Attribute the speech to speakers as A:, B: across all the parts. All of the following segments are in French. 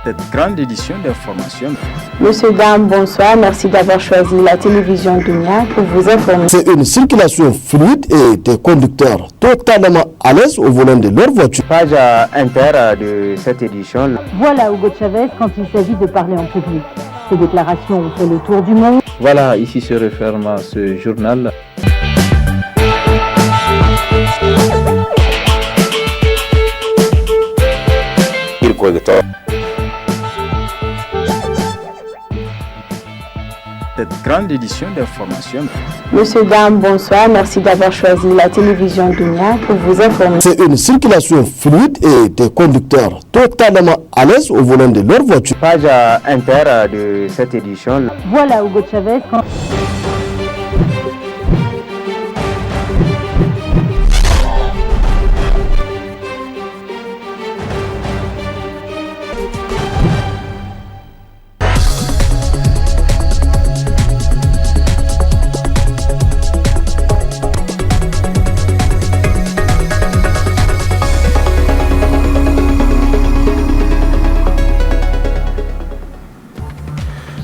A: Cette grande édition d'information.
B: Monsieur, dame, bonsoir. Merci d'avoir choisi la télévision Dunia pour vous informer.
C: C'est une circulation fluide et des conducteurs totalement à l'aise au volant de leur voiture.
D: Page inter de cette édition.
E: Voilà Hugo Chavez quand il s'agit de parler en public. Ces déclarations ont fait le tour du monde.
F: Voilà, ici se referme ce journal.
A: Cette grande édition d'information.
B: Monsieur, dame, bonsoir. Merci d'avoir choisi la télévision Dunia pour vous informer.
C: C'est une circulation fluide et des conducteurs totalement à l'aise au volant de leur voiture.
D: Page inter de cette édition.
E: Voilà Hugo Chavez quand...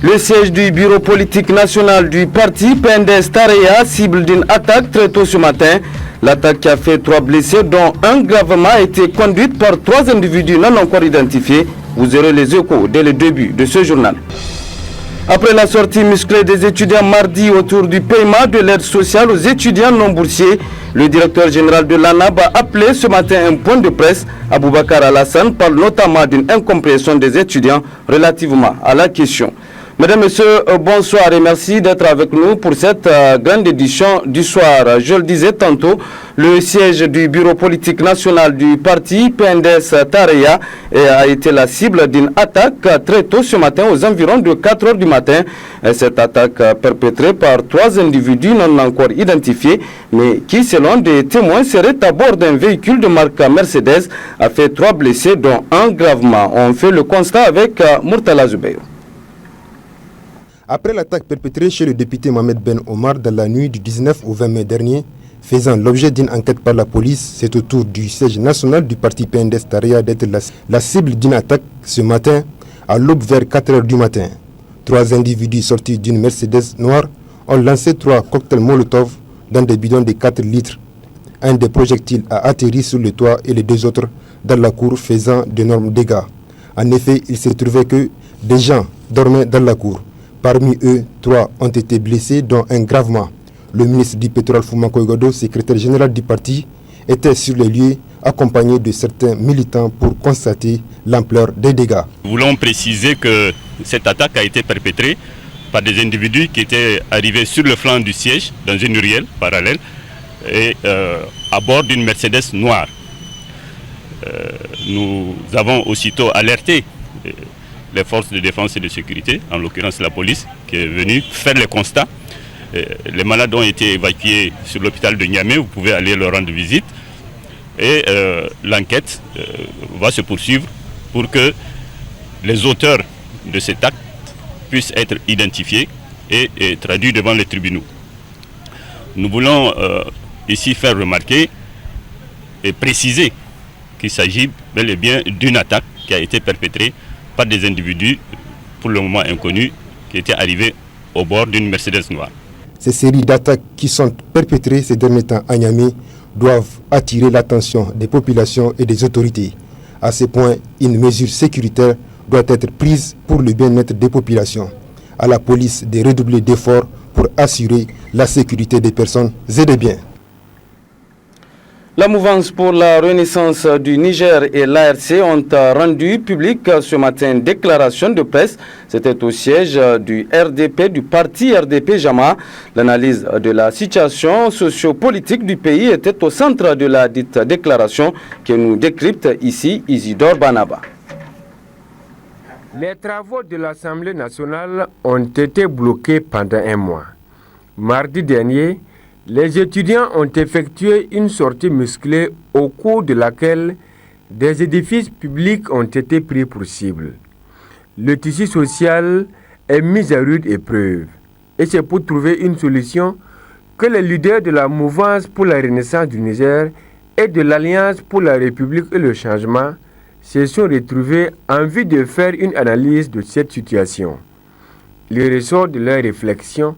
G: Le siège du bureau politique national du parti PNDS Tareya cible d'une attaque très tôt ce matin. L'attaque qui a fait 3 blessés dont un gravement a été conduite par 3 individus non encore identifiés. Vous aurez les échos dès le début de ce journal. Après la sortie musclée des étudiants mardi autour du paiement de l'aide sociale aux étudiants non boursiers, le directeur général de l'ANAB a appelé ce matin un point de presse. Aboubacar Alassane parle notamment d'une incompréhension des étudiants relativement à la question. Mesdames, Messieurs, bonsoir et merci d'être avec nous pour cette grande édition du soir. Je le disais tantôt, le siège du bureau politique national du parti PNDS Tareya a été la cible d'une attaque très tôt ce matin aux environs de 4 heures du matin. Cette attaque perpétrée par 3 individus non encore identifiés, mais qui, selon des témoins, seraient à bord d'un véhicule de marque Mercedes, a fait 3 blessés, dont un gravement. On fait le constat avec Murtala Zubeyo.
H: Après l'attaque perpétrée chez le député Mohamed Ben Omar dans la nuit du 19 au 20 mai dernier, faisant l'objet d'une enquête par la police, c'est au tour du siège national du parti PNDS Tareya d'être la cible d'une attaque ce matin, à l'aube vers 4 heures du matin. 3 individus sortis d'une Mercedes noire ont lancé 3 cocktails Molotov dans des bidons de 4 litres. Un des projectiles a atterri sur le toit et les 2 autres dans la cour, faisant d'énormes dégâts. En effet, il se trouvait que des gens dormaient dans la cour. Parmi eux, 3 ont été blessés, dont un gravement. Le ministre du pétrole Foumanko Igodo, secrétaire général du parti, était sur les lieux accompagné de certains militants pour constater l'ampleur des dégâts.
I: Nous voulons préciser que cette attaque a été perpétrée par des individus qui étaient arrivés sur le flanc du siège, dans une ruelle parallèle, et à bord d'une Mercedes noire. Nous avons aussitôt alerté les forces de défense et de sécurité, en l'occurrence la police, qui est venue faire le constat. Les malades ont été évacués sur l'hôpital de Niamey, vous pouvez aller leur rendre visite. Et l'enquête va se poursuivre pour que les auteurs de cet acte puissent être identifiés et traduits devant les tribunaux. Nous voulons ici faire remarquer et préciser qu'il s'agit bel et bien d'une attaque qui a été perpétrée par des individus, pour le moment inconnus, qui étaient arrivés au bord d'une Mercedes noire.
H: Ces séries d'attaques qui sont perpétrées ces derniers temps à Niamey doivent attirer l'attention des populations et des autorités. À ce point, une mesure sécuritaire doit être prise pour le bien-être des populations. À la police de redoubler d'efforts pour assurer la sécurité des personnes et des biens.
G: La mouvance pour la renaissance du Niger et l'ARC ont rendu public ce matin une déclaration de presse. C'était au siège du RDP, du parti RDP Jama. L'analyse de la situation sociopolitique du pays était au centre de la dite déclaration que nous décrypte ici Isidore Banaba.
J: Les travaux de l'Assemblée nationale ont été bloqués pendant un mois. Mardi dernier, les étudiants ont effectué une sortie musclée au cours de laquelle des édifices publics ont été pris pour cible. Le tissu social est mis à rude épreuve et c'est pour trouver une solution que les leaders de la mouvance pour la renaissance du Niger et de l'Alliance pour la République et le changement se sont retrouvés en vue de faire une analyse de cette situation. Il ressort de leur réflexion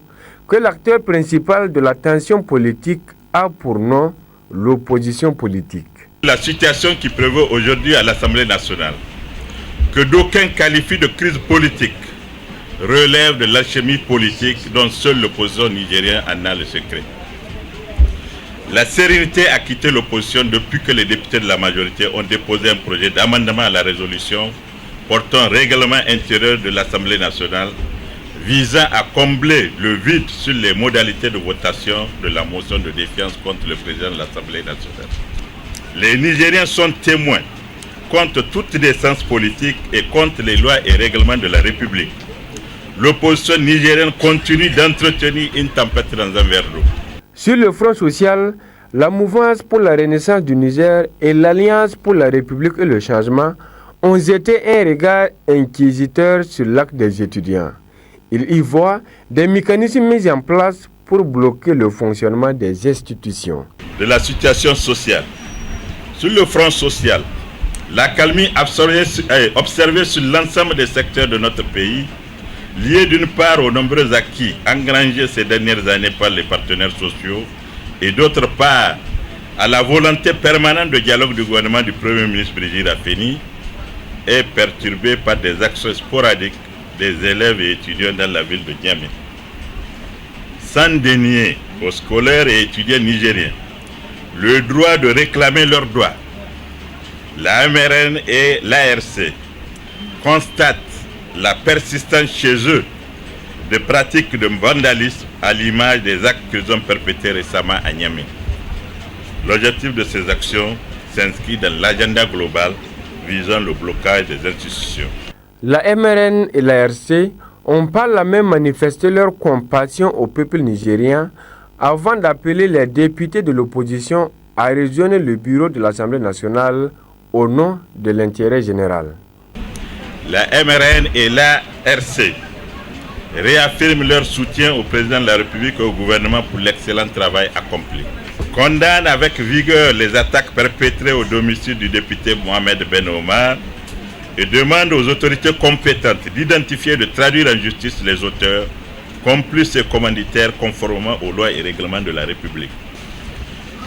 J: que l'acteur principal de la tension politique a pour nom l'opposition politique.
K: La situation qui prévaut aujourd'hui à l'Assemblée nationale, que d'aucuns qualifient de crise politique, relève de l'alchimie politique dont seule l'opposition nigérienne en a le secret. La sérénité a quitté l'opposition depuis que les députés de la majorité ont déposé un projet d'amendement à la résolution portant règlement intérieur de l'Assemblée nationale visant à combler le vide sur les modalités de votation de la motion de défiance contre le président de l'Assemblée nationale. Les Nigériens sont témoins contre toute décence politique et contre les lois et règlements de la République. L'opposition nigérienne continue d'entretenir une tempête dans un verre d'eau.
J: Sur le front social, la mouvance pour la renaissance du Niger et l'Alliance pour la République et le changement ont jeté un regard inquisiteur sur l'acte des étudiants. Ils y voient des mécanismes mis en place pour bloquer le fonctionnement des institutions.
K: De la situation sociale. Sur le front social, l'accalmie observée sur l'ensemble des secteurs de notre pays, liée d'une part aux nombreux acquis engrangés ces dernières années par les partenaires sociaux et d'autre part à la volonté permanente de dialogue du gouvernement du Premier ministre Brigitte Raffeni, est perturbée par des actions sporadiques des élèves et étudiants dans la ville de Niamey. Sans dénier aux scolaires et étudiants nigériens le droit de réclamer leurs droits, la MRN et l'ARC constatent la persistance chez eux de pratiques de vandalisme à l'image des actes qu'ils ont perpétrés récemment à Niamey. L'objectif de ces actions s'inscrit dans l'agenda global visant le blocage des institutions.
J: La MRN et l'ARC ont par la même manifesté leur compassion au peuple nigérien avant d'appeler les députés de l'opposition à rejoindre le bureau de l'Assemblée nationale au nom de l'intérêt général.
K: La MRN et l'ARC réaffirment leur soutien au président de la République et au gouvernement pour l'excellent travail accompli. Condamnent avec vigueur les attaques perpétrées au domicile du député Mohamed Ben Omar et demandent aux autorités compétentes d'identifier et de traduire en justice les auteurs, complices et commanditaires conformément aux lois et règlements de la République.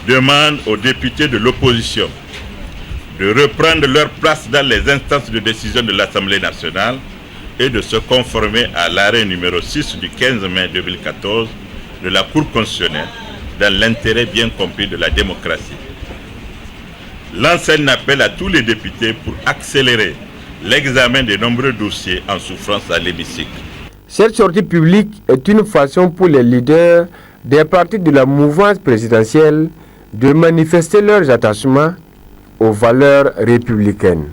K: Demandent aux députés de l'opposition de reprendre leur place dans les instances de décision de l'Assemblée nationale et de se conformer à l'arrêt numéro 6 du 15 mai 2014 de la Cour constitutionnelle dans l'intérêt bien compris de la démocratie. Lance un appel à tous les députés pour accélérer l'examen des nombreux dossiers en souffrance à l'hémicycle.
J: Cette sortie publique est une façon pour les leaders des partis de la mouvance présidentielle de manifester leurs attachements aux valeurs républicaines.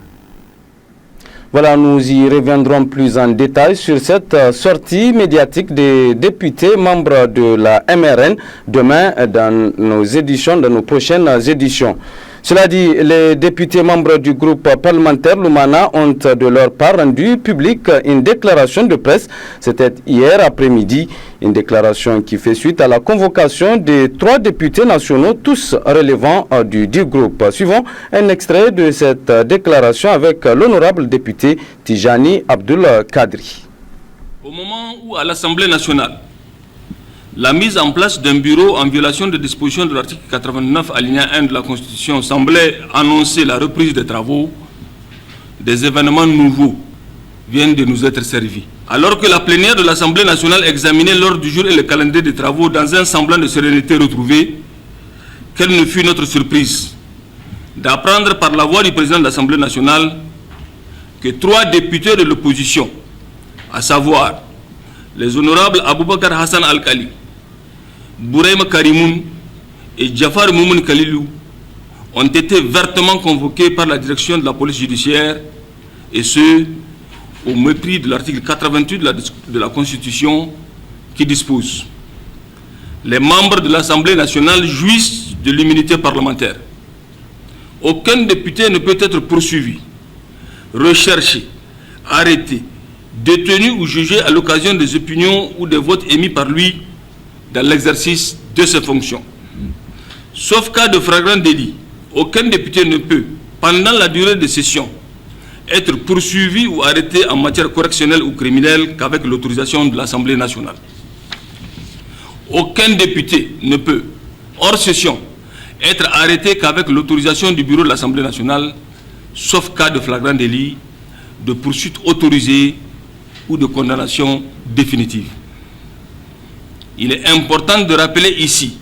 G: Voilà, nous y reviendrons plus en détail sur cette sortie médiatique des députés membres de la MRN demain dans nos prochaines éditions. Cela dit, les députés membres du groupe parlementaire Lumana ont de leur part rendu public une déclaration de presse. C'était hier après-midi, une déclaration qui fait suite à la convocation des 3 députés nationaux, tous relevant du groupe. Suivons un extrait de cette déclaration avec l'honorable député Tijani Abdul Kadri.
L: Au moment où à l'Assemblée nationale, la mise en place d'un bureau en violation des dispositions de l'article 89 alinéa 1 de la Constitution semblait annoncer la reprise des travaux, des événements nouveaux viennent de nous être servis. Alors que la plénière de l'Assemblée nationale examinait l'ordre du jour et le calendrier des travaux dans un semblant de sérénité retrouvée, quelle ne fut notre surprise d'apprendre par la voix du président de l'Assemblée nationale que 3 députés de l'opposition, à savoir les honorables Aboubakar Hassan Al-Kali, Bouraïma Karimoun et Jafar Moumoun Kalilou ont été vertement convoqués par la direction de la police judiciaire, et ce, au mépris de l'article 88 de la Constitution qui dispose: les membres de l'Assemblée nationale jouissent de l'immunité parlementaire. Aucun député ne peut être poursuivi, recherché, arrêté, détenu ou jugé à l'occasion des opinions ou des votes émis par lui dans l'exercice de ses fonctions. Sauf cas de flagrant délit, aucun député ne peut, pendant la durée de session, être poursuivi ou arrêté en matière correctionnelle ou criminelle qu'avec l'autorisation de l'Assemblée nationale. Aucun député ne peut, hors session, être arrêté qu'avec l'autorisation du bureau de l'Assemblée nationale, sauf cas de flagrant délit, de poursuite autorisée ou de condamnation définitive. Il est important de rappeler ici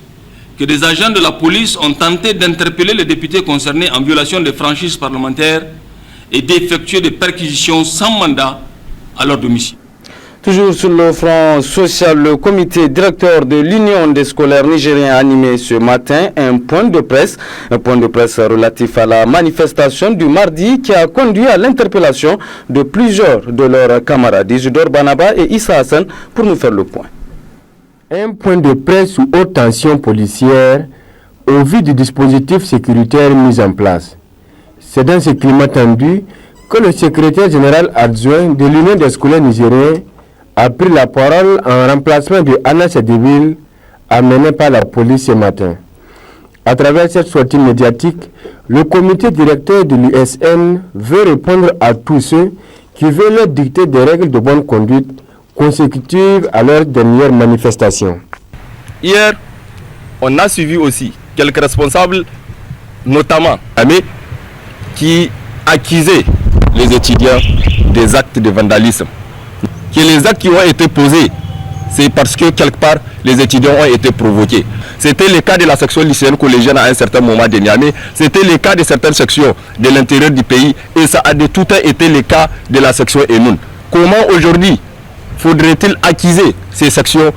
L: que des agents de la police ont tenté d'interpeller les députés concernés en violation des franchises parlementaires et d'effectuer des perquisitions sans mandat à leur domicile.
G: Toujours sur le front social, le comité directeur de l'Union des scolaires nigériens a animé ce matin un point de presse relatif à la manifestation du mardi qui a conduit à l'interpellation de plusieurs de leurs camarades, Isidore Banaba et Issa Hassan, pour nous faire le point.
J: Un point de presse sous haute tension policière au vu du dispositif sécuritaire mis en place. C'est dans ce climat tendu que le secrétaire général adjoint de l'Union des scolaires nigériens a pris la parole en remplacement de Anna Sedeville, amené par la police ce matin. À travers cette sortie médiatique, le comité directeur de l'USN veut répondre à tous ceux qui veulent leur dicter des règles de bonne conduite consécutives à leur dernière manifestation.
M: Hier, on a suivi aussi quelques responsables, notamment qui accusaient les étudiants des actes de vandalisme. Que les actes qui ont été posés, c'est parce que quelque part les étudiants ont été provoqués. C'était le cas de la section lycéenne collégienne à un certain moment de Niamey, c'était le cas de certaines sections de l'intérieur du pays et ça a de tout temps été le cas de la section Enoun. Comment aujourd'hui faudrait-il accuser ces sections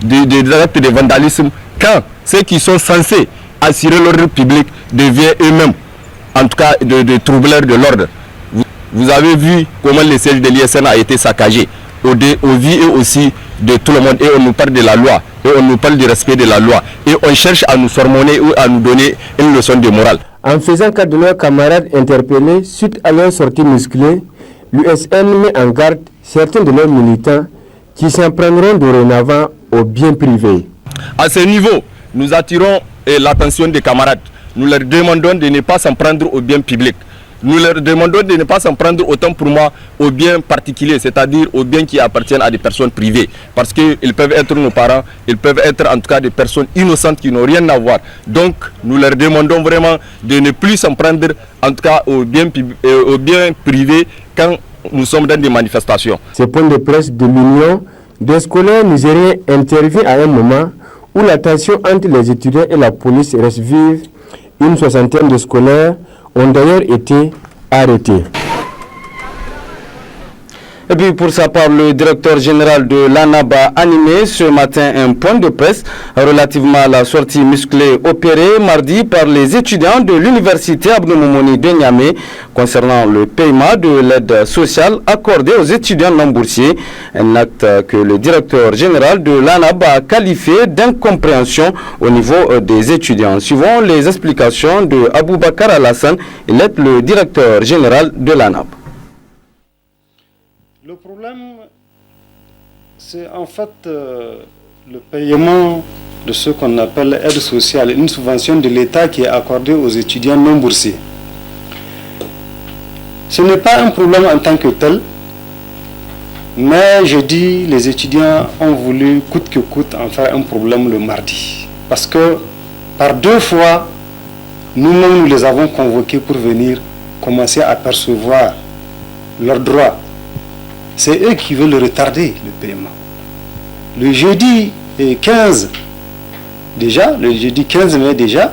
M: des actes de vandalisme quand ceux qui sont censés assurer l'ordre public deviennent eux-mêmes, en tout cas, de troubleurs de l'ordre? Vous avez vu comment le siège de l'ISN a été saccagé au vu et aussi de tout le monde, et on nous parle de la loi et on nous parle du respect de la loi et on cherche à nous sermonner ou à nous donner une leçon de morale.
J: En faisant cas de leurs camarades interpellés suite à leur sortie musclée, l'USN met en garde certains de leurs militants qui s'en prendront dorénavant au bien privé.
M: À ce niveau, nous attirons l'attention des camarades. Nous leur demandons de ne pas s'en prendre au bien public. Nous leur demandons de ne pas s'en prendre autant pour moi aux biens particuliers, c'est-à-dire aux biens qui appartiennent à des personnes privées. Parce qu'ils peuvent être nos parents, ils peuvent être en tout cas des personnes innocentes qui n'ont rien à voir. Donc nous leur demandons vraiment de ne plus s'en prendre en tout cas aux biens privés quand nous sommes dans des manifestations.
J: Ce point de presse de l'Union des scolaires nigériens intervient à un moment où la tension entre les étudiants et la police reste vive. Une soixantaine de scolaires ont d'ailleurs été arrêtés.
G: Et puis pour sa part, le directeur général de l'ANAB a animé ce matin un point de presse relativement à la sortie musclée opérée mardi par les étudiants de l'université Abdou Moumouni de Niamey concernant le paiement de l'aide sociale accordée aux étudiants non boursiers, un acte que le directeur général de l'ANAB a qualifié d'incompréhension au niveau des étudiants. Suivant les explications de Aboubakar Alassane, il est le directeur général de l'ANAB.
N: Le problème, c'est en fait le paiement de ce qu'on appelle aide sociale, une subvention de l'État qui est accordée aux étudiants non boursiers. Ce n'est pas un problème en tant que tel, mais je dis les étudiants ont voulu coûte que coûte en faire un problème le mardi. Parce que par 2 fois, nous-mêmes nous les avons convoqués pour venir commencer à percevoir leurs droits. C'est eux qui veulent retarder le paiement. Le jeudi 15 mai déjà,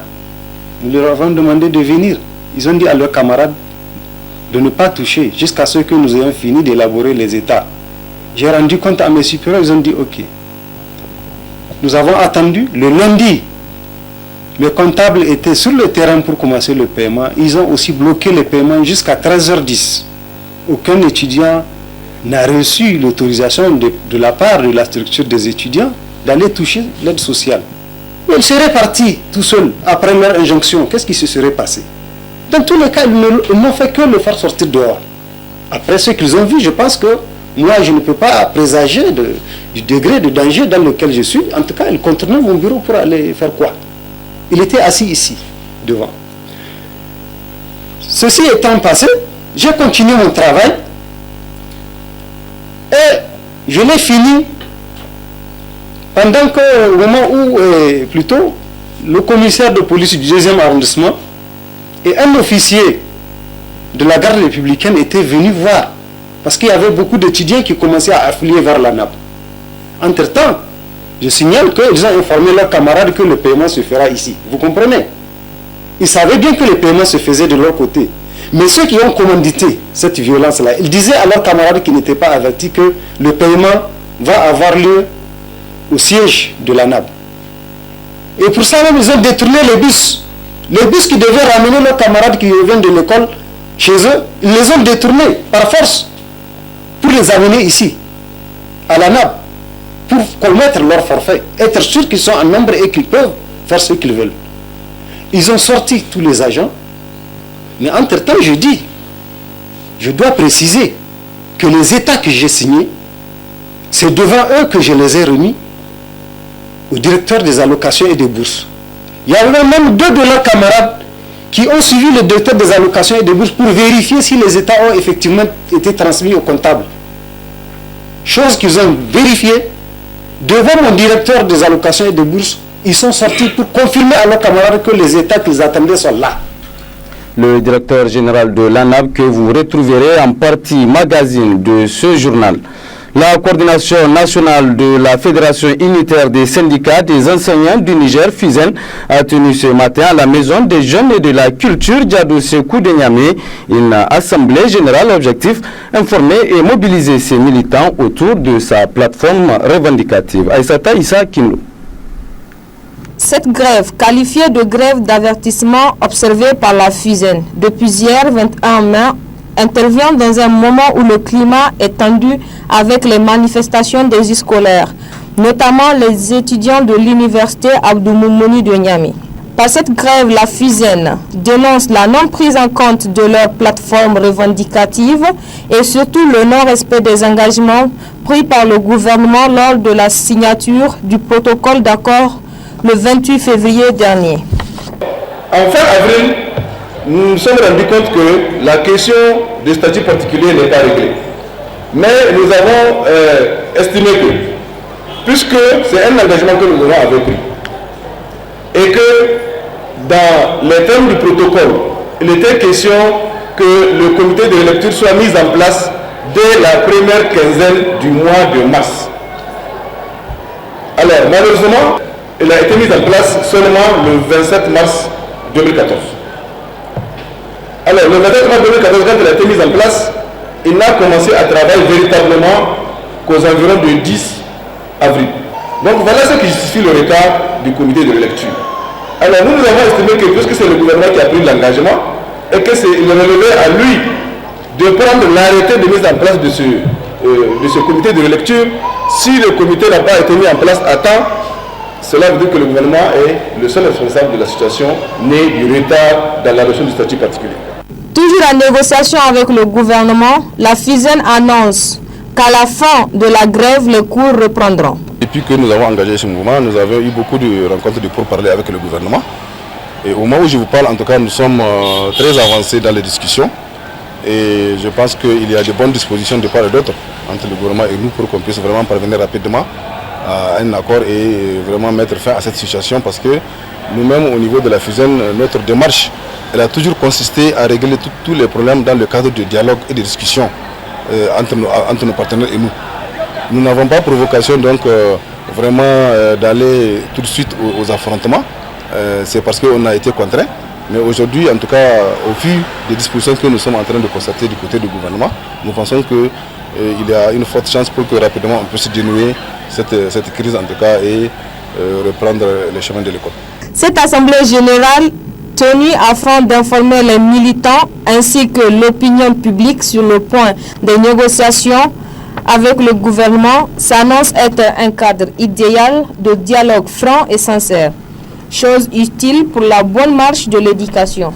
N: nous leur avons demandé de venir. Ils ont dit à leurs camarades de ne pas toucher jusqu'à ce que nous ayons fini d'élaborer les états. J'ai rendu compte à mes supérieurs, ils ont dit ok. Nous avons attendu. Le lundi, le comptable était sur le terrain pour commencer le paiement. Ils ont aussi bloqué le paiement jusqu'à 13h10. Aucun étudiant n'a reçu l'autorisation de la part de la structure des étudiants d'aller toucher l'aide sociale. Il serait parti tout seul après leur injonction. Qu'est-ce qui se serait passé? Dans tous les cas, ils n'ont fait que le faire sortir dehors. Après ce qu'ils ont vu, je pense que moi, je ne peux pas présager du degré de danger dans lequel je suis. En tout cas, ils contournaient mon bureau pour aller faire quoi? Il était assis ici, devant. Ceci étant passé, J'ai continué mon travail et je l'ai fini pendant que, au moment où, plutôt, le commissaire de police du 2e arrondissement et un officier de la garde républicaine étaient venus voir. Parce qu'il y avait beaucoup d'étudiants qui commençaient à affluer vers la nappe. Entre-temps, je signale qu'ils ont informé leurs camarades que le paiement se fera ici. Vous comprenez? Ils savaient bien que le paiement se faisait de leur côté. Mais ceux qui ont commandité cette violence-là, ils disaient à leurs camarades qui n'étaient pas avertis que le paiement va avoir lieu au siège de la NAB. Et pour ça même, ils ont détourné les bus. Les bus qui devaient ramener leurs camarades qui reviennent de l'école chez eux, ils les ont détournés par force pour les amener ici, à la NAB, pour commettre leur forfait, être sûr qu'ils sont en nombre et qu'ils peuvent faire ce qu'ils veulent. Ils ont sorti tous les agents, mais entre-temps, je dois préciser que les états que j'ai signés, c'est devant eux que je les ai remis au directeur des allocations et des bourses. Il y avait même 2 de leurs camarades qui ont suivi le directeur des allocations et des bourses pour vérifier si les états ont effectivement été transmis au comptable. Chose qu'ils ont vérifiée devant mon directeur des allocations et des bourses. Ils sont sortis pour confirmer à leurs camarades que les états qu'ils attendaient sont là.
G: Le directeur général de l'ANAB que vous retrouverez en partie magazine de ce journal. La coordination nationale de la Fédération unitaire des syndicats des enseignants du Niger, FUSEN, a tenu ce matin à la Maison des jeunes et de la culture Diado Sekou de Niamey une assemblée générale objectif informer et mobiliser ses militants autour de sa plateforme revendicative. Aïssata Issa Kimlo.
O: Cette grève, qualifiée de grève d'avertissement observée par la FUSEN depuis hier 21 mai, intervient dans un moment où le climat est tendu avec les manifestations des scolaires, notamment les étudiants de l'université Abdou Moumouni de Niamey. Par cette grève, la FUSEN dénonce la non prise en compte de leur plateforme revendicative et surtout le non-respect des engagements pris par le gouvernement lors de la signature du protocole d'accord le 28 février dernier.
M: En fin avril, nous nous sommes rendus compte que la question des statuts particuliers n'est pas réglée. Mais nous avons estimé que, puisque c'est un engagement que nous avons pris, et que dans les termes du protocole, il était question que le comité de lecture soit mis en place dès la première quinzaine du mois de mars. Alors, malheureusement, il a été mis en place seulement le 27 mars 2014. Alors, le 27 mars 2014, quand il a été mis en place, il n'a commencé à travailler véritablement qu'aux environs du 10 avril. Donc voilà ce qui justifie le retard du comité de lecture. Alors nous avons estimé que puisque c'est le gouvernement qui a pris l'engagement et que il relevait à lui de prendre l'arrêté de mise en place de ce comité de lecture, si le comité n'a pas été mis en place à temps, cela veut dire que le gouvernement est le seul responsable de la situation née du retard dans l'adoption du statut particulier.
O: Toujours en négociation avec le gouvernement, la FUSEN annonce qu'à la fin de la grève, les cours reprendront.
M: Depuis que nous avons engagé ce mouvement, nous avons eu beaucoup de rencontres pour parler avec le gouvernement. Et au moment où je vous parle, en tout cas, nous sommes très avancés dans les discussions. Et je pense qu'il y a de bonnes dispositions de part et d'autre entre le gouvernement et nous pour qu'on puisse vraiment parvenir rapidement à un accord et vraiment mettre fin à cette situation, parce que nous-mêmes, au niveau de la FUSEN, notre démarche, elle a toujours consisté à régler tous les problèmes dans le cadre de dialogue et de discussion entre nos partenaires et nous. Nous n'avons pas provocation donc vraiment d'aller tout de suite aux affrontements. C'est parce qu'on a été contraint. Mais aujourd'hui, en tout cas, au vu des dispositions que nous sommes en train de constater du côté du gouvernement, nous pensons qu'il y a une forte chance pour que rapidement on puisse dénouer cette crise en tout cas et reprendre les chemins de l'école.
O: Cette assemblée générale tenue afin d'informer les militants ainsi que l'opinion publique sur le point des négociations avec le gouvernement s'annonce être un cadre idéal de dialogue franc et sincère, chose utile pour la bonne marche de l'éducation.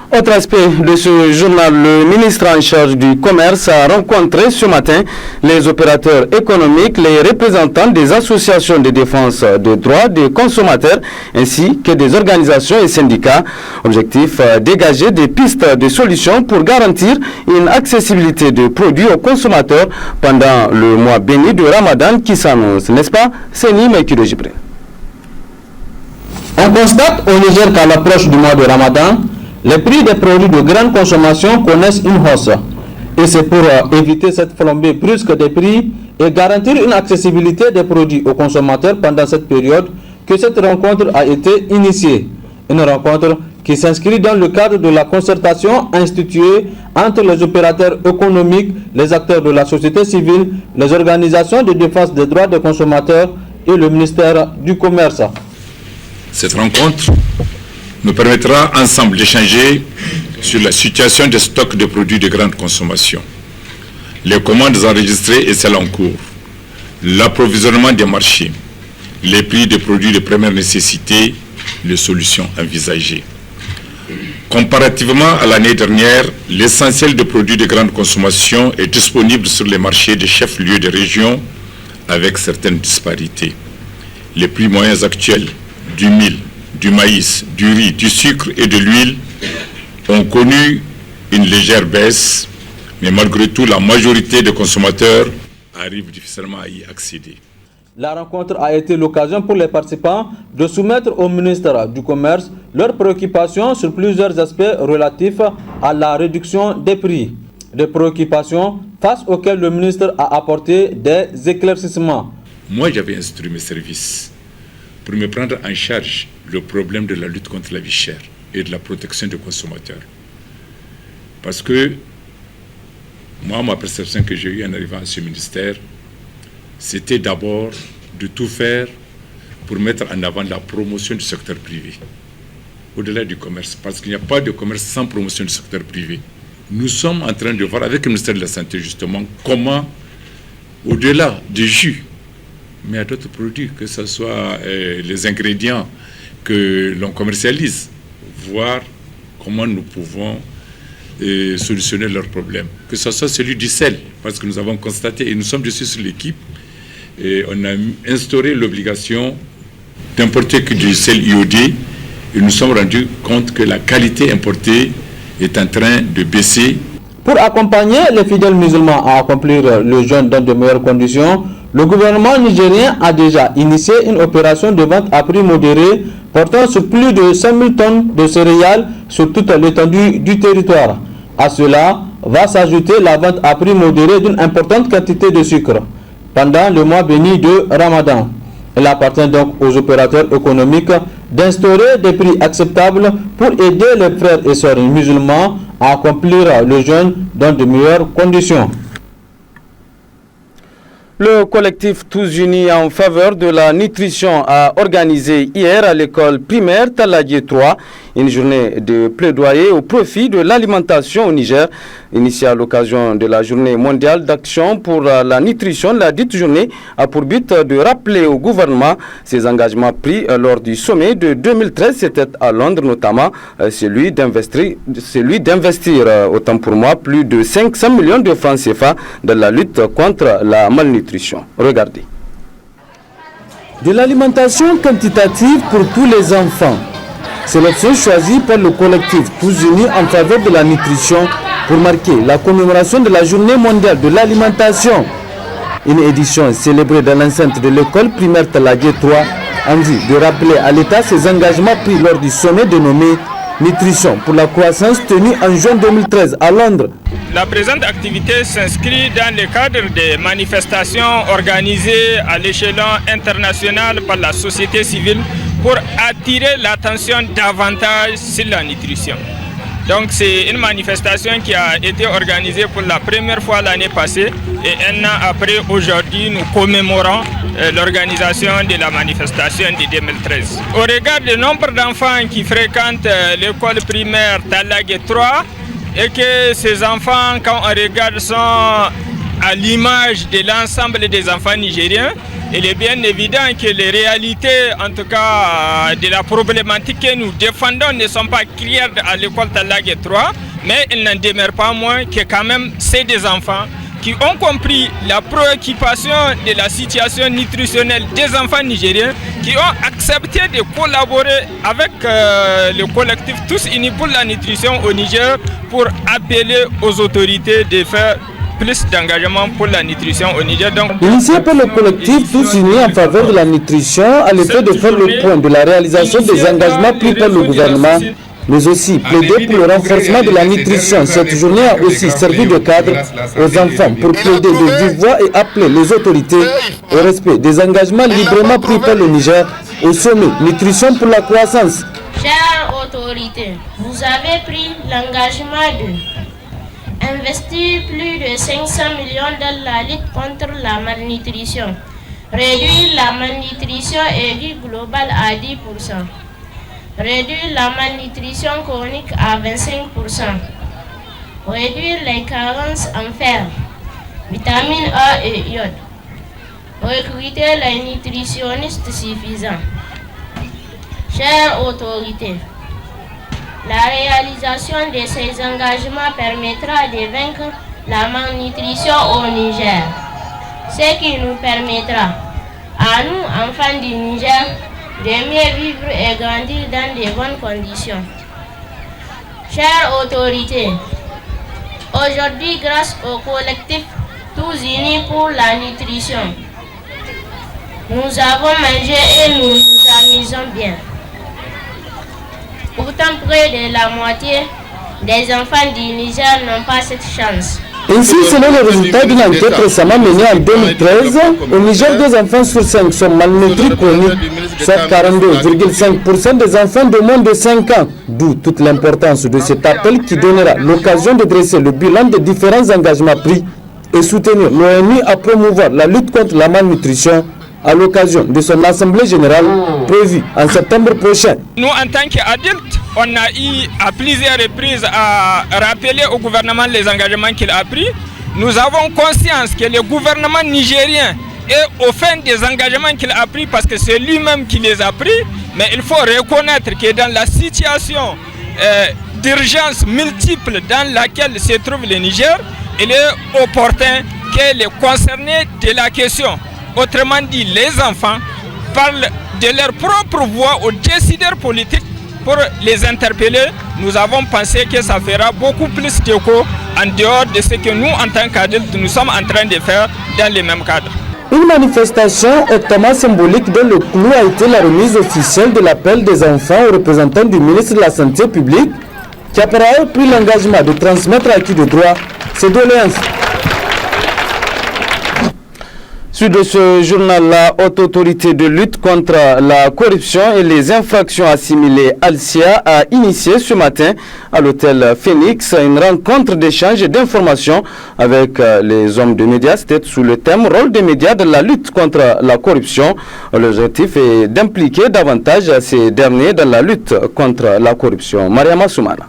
G: Autre aspect de ce journal, le ministre en charge du commerce a rencontré ce matin les opérateurs économiques, les représentants des associations de défense des droits des consommateurs ainsi que des organisations et syndicats. Objectif, dégager des pistes de solutions pour garantir une accessibilité de produits aux consommateurs pendant le mois béni de Ramadan qui s'annonce, n'est-ce pas, Seni Maïkido Jibril?
P: On constate au Niger qu'à l'approche du mois de Ramadan, les prix des produits de grande consommation connaissent une hausse. Et c'est pour éviter cette flambée brusque des prix et garantir une accessibilité des produits aux consommateurs pendant cette période que cette rencontre a été initiée. Une rencontre qui s'inscrit dans le cadre de la concertation instituée entre les opérateurs économiques, les acteurs de la société civile, les organisations de défense des droits des consommateurs et le ministère du Commerce.
Q: Cette rencontre nous permettra ensemble d'échanger sur la situation des stocks de produits de grande consommation, les commandes enregistrées et celles en cours, l'approvisionnement des marchés, les prix des produits de première nécessité, les solutions envisagées. Comparativement à l'année dernière, l'essentiel des produits de grande consommation est disponible sur les marchés des chefs-lieux de région avec certaines disparités. Les prix moyens actuels du mil, du maïs, du riz, du sucre et de l'huile ont connu une légère baisse, mais malgré tout, la majorité des consommateurs arrivent difficilement à y accéder.
P: La rencontre a été l'occasion pour les participants de soumettre au ministère du Commerce leurs préoccupations sur plusieurs aspects relatifs à la réduction des prix. Des préoccupations face auxquelles le ministre a apporté des éclaircissements.
Q: Moi, j'avais instruit mes services pour me prendre en charge le problème de la lutte contre la vie chère et de la protection des consommateurs. Parce que moi, ma perception que j'ai eue en arrivant à ce ministère, c'était d'abord de tout faire pour mettre en avant la promotion du secteur privé, au-delà du commerce, parce qu'il n'y a pas de commerce sans promotion du secteur privé. Nous sommes en train de voir avec le ministère de la Santé justement comment, au-delà du jus, mais à d'autres produits, que ce soit les ingrédients que l'on commercialise, voir comment nous pouvons solutionner leurs problèmes. Que ce soit celui du sel, parce que nous avons constaté, et nous sommes dessus sur l'équipe, et on a instauré l'obligation d'importer que du sel iodé, et nous sommes rendus compte que la qualité importée est en train de baisser.
P: Pour accompagner les fidèles musulmans à accomplir le jeûne dans de meilleures conditions, le gouvernement nigérien a déjà initié une opération de vente à prix modéré portant sur plus de 100 000 tonnes de céréales sur toute l'étendue du territoire. À cela va s'ajouter la vente à prix modéré d'une importante quantité de sucre pendant le mois béni de Ramadan. Il appartient donc aux opérateurs économiques d'instaurer des prix acceptables pour aider les frères et sœurs musulmans à accomplir le jeûne dans de meilleures conditions.
G: Le collectif Tous Unis en faveur de la nutrition a organisé hier à l'école primaire Taladié 3 une journée de plaidoyer au profit de l'alimentation au Niger. Initiée à l'occasion de la journée mondiale d'action pour la nutrition, la dite journée a pour but de rappeler au gouvernement ses engagements pris lors du sommet de 2013, c'était à Londres notamment, celui d'investir, autant pour moi, plus de 500 millions de francs CFA dans la lutte contre la malnutrition. Regardez. De l'alimentation quantitative pour tous les enfants. C'est l'option choisie par le collectif Tous Unis en faveur de la nutrition pour marquer la commémoration de la journée mondiale de l'alimentation. Une édition célébrée dans l'enceinte de l'école primaire Taladié 3 en vue de rappeler à l'État ses engagements pris lors du sommet dénommé Nutrition pour la croissance tenu en juin 2013 à Londres.
R: La présente activité s'inscrit dans le cadre des manifestations organisées à l'échelon international par la société civile pour attirer l'attention davantage sur la nutrition. Donc c'est une manifestation qui a été organisée pour la première fois l'année passée et un an après aujourd'hui nous commémorons l'organisation de la manifestation de 2013. Au regard du nombre d'enfants qui fréquentent l'école primaire Taladié 3 et que ces enfants, quand on regarde, sont à l'image de l'ensemble des enfants nigériens, Il est bien évident que les réalités, en tout cas de la problématique que nous défendons, ne sont pas claires à l'école Talag 3, mais il n'en demeure pas moins que quand même c'est des enfants qui ont compris la préoccupation de la situation nutritionnelle des enfants nigériens, qui ont accepté de collaborer avec le collectif Tous Unis pour la nutrition au Niger pour appeler aux autorités de faire plus d'engagement pour la nutrition au Niger.
P: Initié par le collectif Tous Unis en faveur de la nutrition, à l'effet de faire le point de la réalisation des engagements pris par le gouvernement, mais aussi plaider pour le renforcement de la nutrition. Cette journée a aussi servi de cadre aux enfants pour plaider de vive voix et appeler les autorités au respect des engagements librement pris par le Niger au sommet Nutrition pour la croissance.
S: Chères autorités, vous avez pris l'engagement d'investir plus de 500 millions dans la lutte contre la malnutrition, réduire la malnutrition aiguë globale à 10%. Réduire la malnutrition chronique à 25%. Réduire les carences en fer, vitamine A et iode. Recruter les nutritionnistes suffisants. Chères autorités, la réalisation de ces engagements permettra de vaincre la malnutrition au Niger, ce qui nous permettra, à nous, enfants du Niger, de mieux vivre et grandir dans de bonnes conditions. Chères autorités, aujourd'hui, grâce au collectif Tous Unis pour la nutrition, nous avons mangé et nous nous amusons bien. Pourtant, près de la moitié des enfants du Niger n'ont pas cette chance.
P: Ainsi, selon les résultats d'une enquête récemment menée en 2013, au Niger, 2 enfants sur 5 sont malnutris chroniques, soit 42,5% des enfants de moins de 5 ans. D'où toute l'importance de cet appel qui donnera l'occasion de dresser le bilan des différents engagements pris et soutenir l'ONU à promouvoir la lutte contre la malnutrition à l'occasion de son assemblée générale prévue en septembre prochain.
R: Nous, en tant qu'adultes, on a eu à plusieurs reprises à rappeler au gouvernement les engagements qu'il a pris. Nous avons conscience que le gouvernement nigérien est au fin des engagements qu'il a pris parce que c'est lui-même qui les a pris. Mais il faut reconnaître que dans la situation d'urgence multiple dans laquelle se trouve le Niger, il est opportun que les concernés de la question, autrement dit les enfants, parlent de leur propre voix aux décideurs politiques pour les interpeller. Nous avons pensé que ça fera beaucoup plus d'écho en dehors de ce que nous, en tant qu'adultes, nous sommes en train de faire dans les mêmes cadres.
P: Une manifestation hautement symbolique dont le clou a été la remise officielle de l'appel des enfants aux représentants du ministre de la Santé publique, qui a par ailleurs pris l'engagement de transmettre à qui de droit ses doléances. Suite de ce journal, la Haute Autorité de lutte contre la corruption et les infractions assimilées Alcia a initié ce matin à l'hôtel Phoenix une rencontre d'échange et d'information avec les hommes de médias. C'était sous le thème « Rôle des médias dans la lutte contre la corruption ». L'objectif est d'impliquer davantage ces derniers dans la lutte contre la corruption. Mariama Soumana.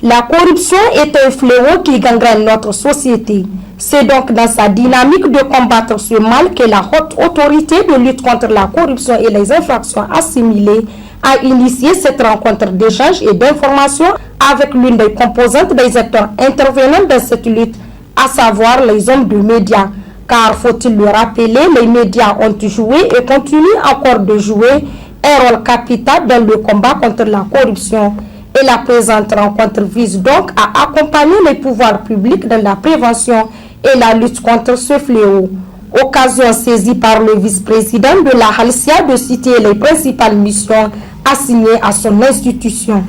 O: La corruption est un fléau qui gangrène notre société. C'est donc dans sa dynamique de combattre ce mal que la Haute Autorité de lutte contre la corruption et les infractions assimilées a initié cette rencontre d'échange et d'information avec l'une des composantes des acteurs intervenant dans cette lutte, à savoir les hommes de médias. Car, faut-il le rappeler, les médias ont joué et continuent encore de jouer un rôle capital dans le combat contre la corruption. Et la présente rencontre vise donc à accompagner les pouvoirs publics dans la prévention et la lutte contre ce fléau. Occasion saisie par le vice-président de la Halcia de citer les principales missions assignées à son institution.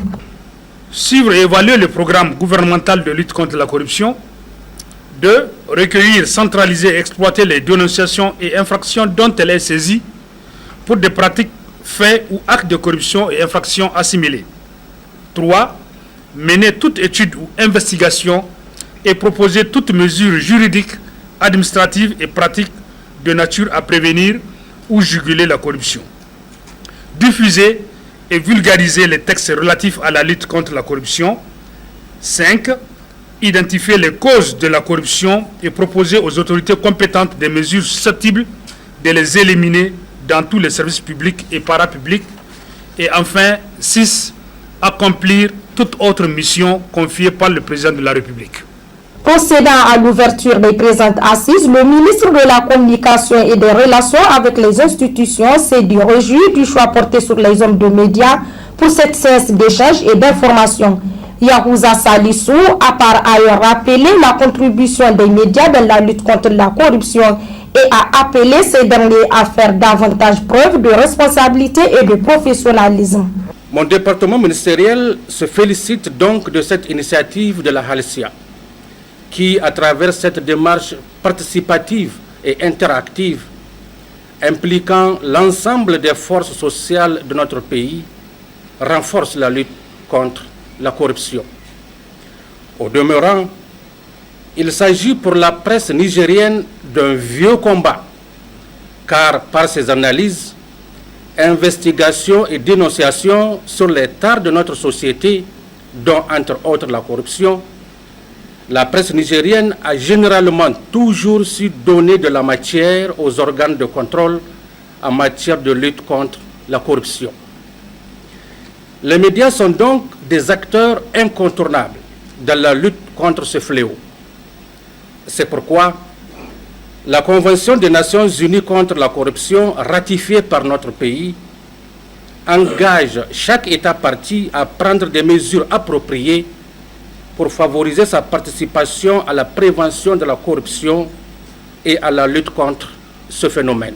T: Suivre et évaluer le programme gouvernemental de lutte contre la corruption. 2. Recueillir, centraliser et exploiter les dénonciations et infractions dont elle est saisie pour des pratiques, faits ou actes de corruption et infractions assimilées. 3. Mener toute étude ou investigation et proposer toute mesure juridique, administrative et pratique de nature à prévenir ou juguler la corruption. Diffuser et vulgariser les textes relatifs à la lutte contre la corruption. 5. Identifier les causes de la corruption et proposer aux autorités compétentes des mesures susceptibles de les éliminer dans tous les services publics et parapublics. Et enfin, 6. Accomplir toute autre mission confiée par le président de la République.
O: Procédant à l'ouverture des présentes assises, le ministre de la Communication et des Relations avec les institutions s'est dit réjoui du choix porté sur les hommes de médias pour cette séance d'échange et d'information. Yahouza Salissou a par ailleurs rappelé la contribution des médias dans la lutte contre la corruption et a appelé ces derniers à faire davantage preuve de responsabilité et de professionnalisme.
U: Mon département ministériel se félicite donc de cette initiative de la Halcia, qui, à travers cette démarche participative et interactive, impliquant l'ensemble des forces sociales de notre pays, renforce la lutte contre la corruption. Au demeurant, il s'agit pour la presse nigérienne d'un vieux combat, car par ses analyses, investigations et dénonciations sur les tares de notre société, dont entre autres la corruption, la presse nigérienne a généralement toujours su donner de la matière aux organes de contrôle en matière de lutte contre la corruption. Les médias sont donc des acteurs incontournables dans la lutte contre ce fléau. C'est pourquoi la Convention des Nations Unies contre la corruption, ratifiée par notre pays, engage chaque État partie à prendre des mesures appropriées pour favoriser sa participation à la prévention de la corruption et à la lutte contre ce phénomène.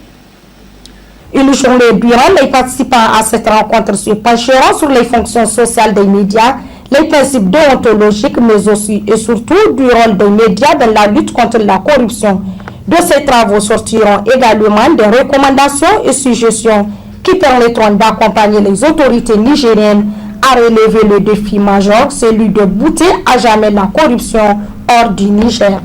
O: Une journée durant, les participants à cette rencontre se pencheront sur les fonctions sociales des médias, les principes déontologiques, mais aussi et surtout du rôle des médias dans la lutte contre la corruption. De ces travaux sortiront également des recommandations et suggestions qui permettront d'accompagner les autorités nigériennes à relever le défi majeur, celui de bouter à jamais la corruption hors du Niger.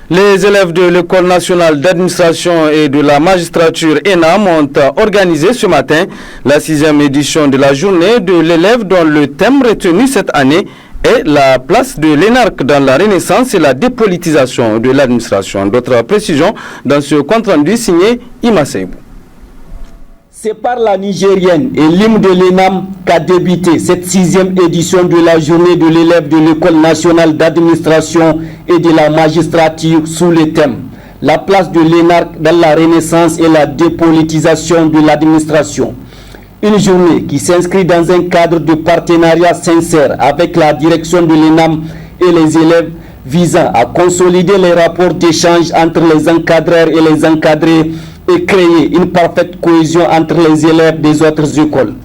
G: Les élèves de l'École nationale d'administration et de la magistrature ENAM ont organisé ce matin la 6e édition de la journée de l'élève dont le thème retenu cette année est la place de l'ENARC dans la renaissance et la dépolitisation de l'administration. D'autres précisions dans ce compte-rendu signé Ima Seibou.
V: C'est par la Nigérienne et l'hymne de l'ENAM qu'a débuté cette 6e édition de la journée de l'élève de l'École nationale d'administration et de la magistrature sous le thème « La place de l'ENARC dans la renaissance et la dépolitisation de l'administration ». Une journée qui s'inscrit dans un cadre de partenariat sincère avec la direction de l'ENAM et les élèves visant à consolider les rapports d'échange entre les encadreurs et les encadrés et créer une parfaite cohésion entre les élèves des autres écoles.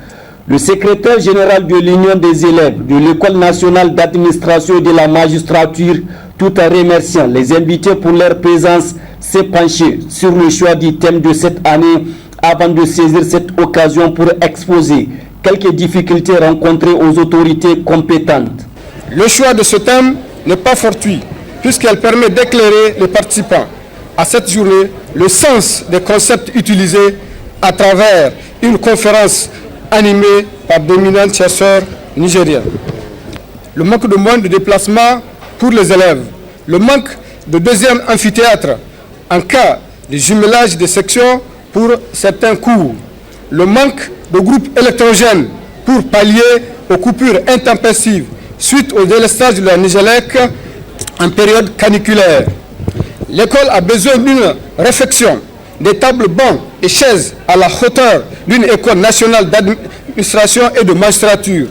V: Le secrétaire général de l'Union des élèves de l'École nationale d'administration et de la magistrature, tout en remerciant les invités pour leur présence, s'est penché sur le choix du thème de cette année avant de saisir cette occasion pour exposer quelques difficultés rencontrées aux autorités compétentes.
W: Le choix de ce thème n'est pas fortuit, puisqu'elle permet d'éclairer les participants à cette journée le sens des concepts utilisés à travers une conférence animée par d'éminents chercheurs nigériens. Le manque de moyens de déplacement pour les élèves, le manque de deuxième amphithéâtre en cas de jumelage des sections pour certains cours, le manque de groupes électrogènes pour pallier aux coupures intempestives suite au délestage de la Nigélec en période caniculaire. L'école a besoin d'une réfection, des tables bancs et chaises à la hauteur d'une école nationale d'administration et de magistrature.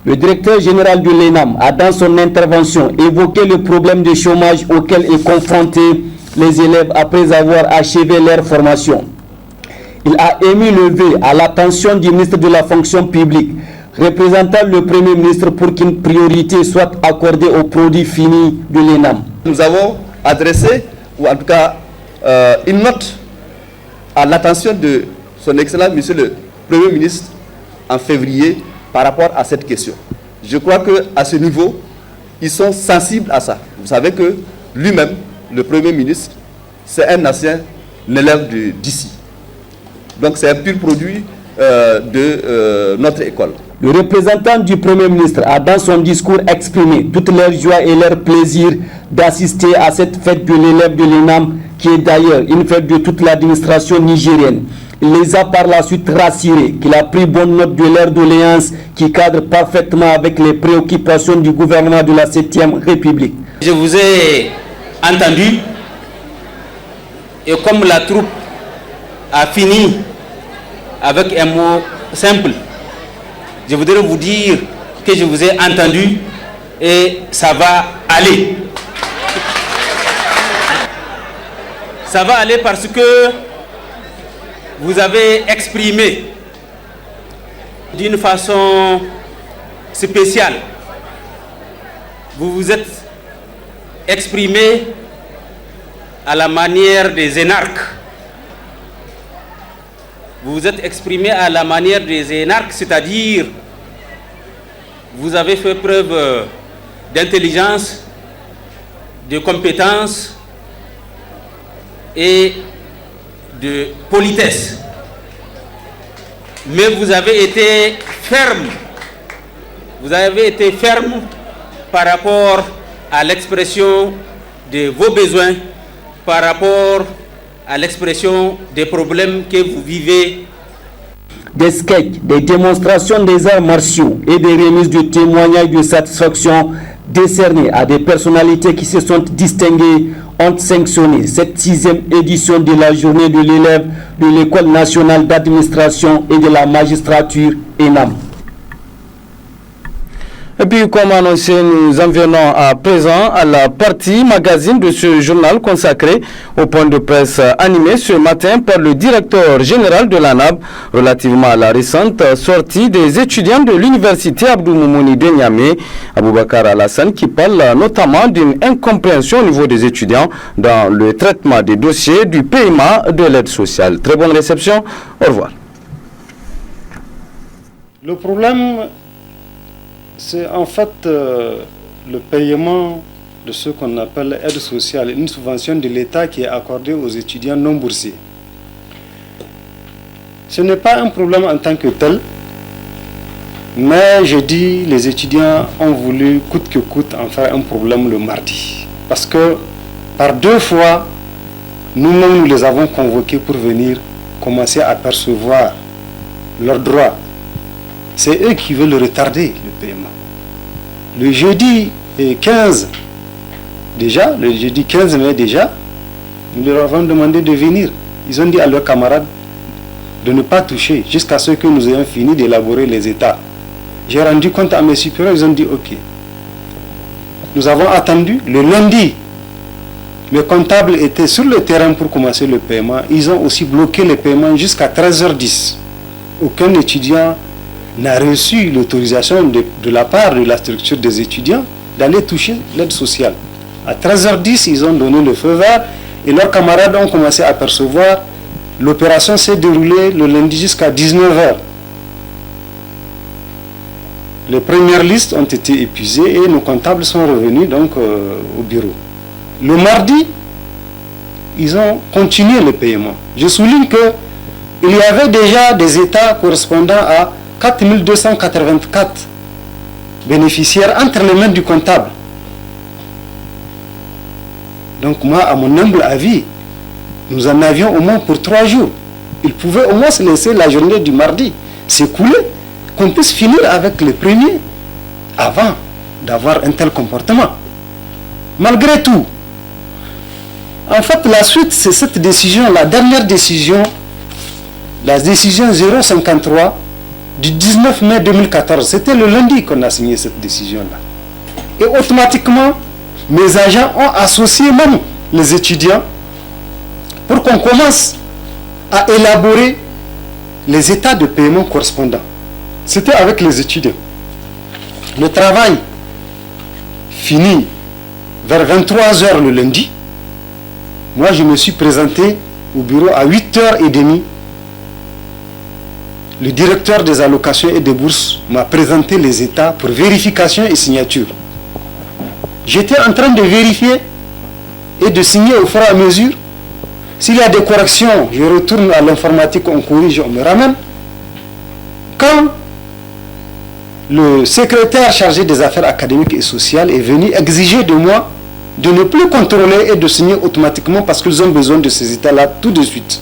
V: Le directeur général de l'ENAM a dans son intervention évoqué le problème de chômage auquel est confronté les élèves après avoir achevé leur formation. Il a émis le vœu à l'attention du ministre de la fonction publique, représentant le Premier ministre pour qu'une priorité soit accordée aux produits finis de l'ENAM.
X: Nous avons adressé, ou en tout cas une note à l'attention de son Excellence, Monsieur le Premier ministre, en février, par rapport à cette question. Je crois qu'à ce niveau, ils sont sensibles à ça. Vous savez que lui-même, le Premier ministre, c'est un ancien élève d'ici. Donc c'est un pur produit de notre école.
V: Le représentant du Premier ministre a dans son discours exprimé toute leur joie et leur plaisir d'assister à cette fête de l'élève de l'ENAM, qui est d'ailleurs une fête de toute l'administration nigérienne. Il les a par la suite rassurés qu'il a pris bonne note de leurs doléances qui cadrent parfaitement avec les préoccupations du gouvernement de la 7e République.
U: Je vous ai entendu et comme la troupe a fini avec un mot simple, je voudrais vous dire que je vous ai entendu et ça va aller. Ça va aller parce que vous avez exprimé d'une façon spéciale. Vous vous êtes exprimé à la manière des énarques. Vous vous êtes exprimé à la manière des énarques, c'est-à-dire vous avez fait preuve d'intelligence, de compétence et de politesse. Mais vous avez été ferme. Vous avez été ferme par rapport à l'expression de vos besoins, par rapport à l'expression des problèmes que vous vivez.
V: Des sketchs, des démonstrations des arts martiaux et des remises de témoignages de satisfaction décernés à des personnalités qui se sont distinguées ont sanctionné cette 6e édition de la journée de l'élève de l'École nationale d'administration et de la magistrature ENAM.
G: Et puis, comme annoncé, nous en venons à présent à la partie magazine de ce journal consacré au point de presse animé ce matin par le directeur général de l'ANAB relativement à la récente sortie des étudiants de l'université Abdou Moumouni de Niamey, Aboubakar Alassane, qui parle notamment d'une incompréhension au niveau des étudiants dans le traitement des dossiers du paiement de l'aide sociale. Très bonne réception, au revoir.
N: Le problème, c'est en fait le paiement de ce qu'on appelle aide sociale, une subvention de l'État qui est accordée aux étudiants non boursiers. Ce n'est pas un problème en tant que tel, mais je dis les étudiants ont voulu coûte que coûte en faire un problème le mardi. Parce que par 2 fois, nous-mêmes nous les avons convoqués pour venir commencer à percevoir leurs droits. C'est eux qui veulent retarder le paiement. Le jeudi 15, déjà, le jeudi 15 mai déjà, nous leur avons demandé de venir. Ils ont dit à leurs camarades de ne pas toucher jusqu'à ce que nous ayons fini d'élaborer les états. J'ai rendu compte à mes supérieurs, ils ont dit ok. Nous avons attendu. Le lundi, le comptable était sur le terrain pour commencer le paiement. Ils ont aussi bloqué le paiement jusqu'à 13h10. Aucun étudiant n'a reçu l'autorisation de la part de la structure des étudiants d'aller toucher l'aide sociale. À 13h10, ils ont donné le feu vert et leurs camarades ont commencé à percevoir. L'opération s'est déroulée le lundi jusqu'à 19h. Les premières listes ont été épuisées et nos comptables sont revenus donc au bureau. Le mardi, ils ont continué le paiement. Je souligne qu'il y avait déjà des états correspondant à 4284 bénéficiaires entre les mains du comptable. Donc moi, à mon humble avis, nous en avions au moins pour 3 jours. Il pouvait au moins se laisser la journée du mardi s'écouler, qu'on puisse finir avec les premiers avant d'avoir un tel comportement. Malgré tout, en fait, la suite, c'est cette décision, la dernière décision, la décision 053 du 19 mai 2014. C'était le lundi qu'on a signé cette décision-là. Et automatiquement, mes agents ont associé même les étudiants pour qu'on commence à élaborer les états de paiement correspondants. C'était avec les étudiants. Le travail fini vers 23h le lundi. Moi, je me suis présenté au bureau à 8h30. Le directeur des allocations et des bourses m'a présenté les états pour vérification et signature. J'étais en train de vérifier et de signer au fur et à mesure. S'il y a des corrections, je retourne à l'informatique, on corrige, on me ramène.
W: quand le secrétaire chargé des affaires académiques et sociales est venu exiger de moi de ne plus contrôler et de signer automatiquement parce qu'ils ont besoin de ces états-là tout de suite.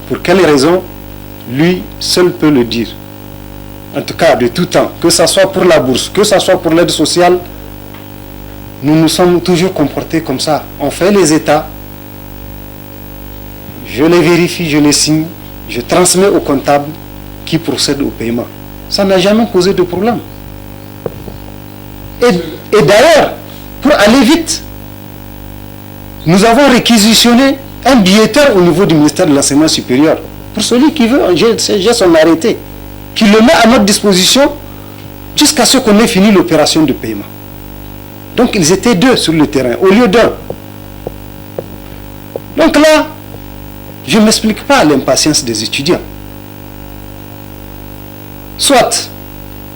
W: Pour quelle raison? Lui seul peut le dire. En tout cas, de tout temps, que ce soit pour la bourse, que ce soit pour l'aide sociale, nous nous sommes toujours comportés comme ça. On fait les états, je les vérifie, je les signe, je transmets au comptable qui procède au paiement. Ça n'a jamais posé de problème. Et d'ailleurs, pour aller vite, nous avons réquisitionné un billetteur au niveau du ministère de l'Enseignement supérieur. Pour celui qui veut, j'ai son arrêté, qui le met à notre disposition jusqu'à ce qu'on ait fini l'opération de paiement. Donc ils étaient 2 sur le terrain, au lieu d'1. Donc là, je ne m'explique pas l'impatience des étudiants. Soit,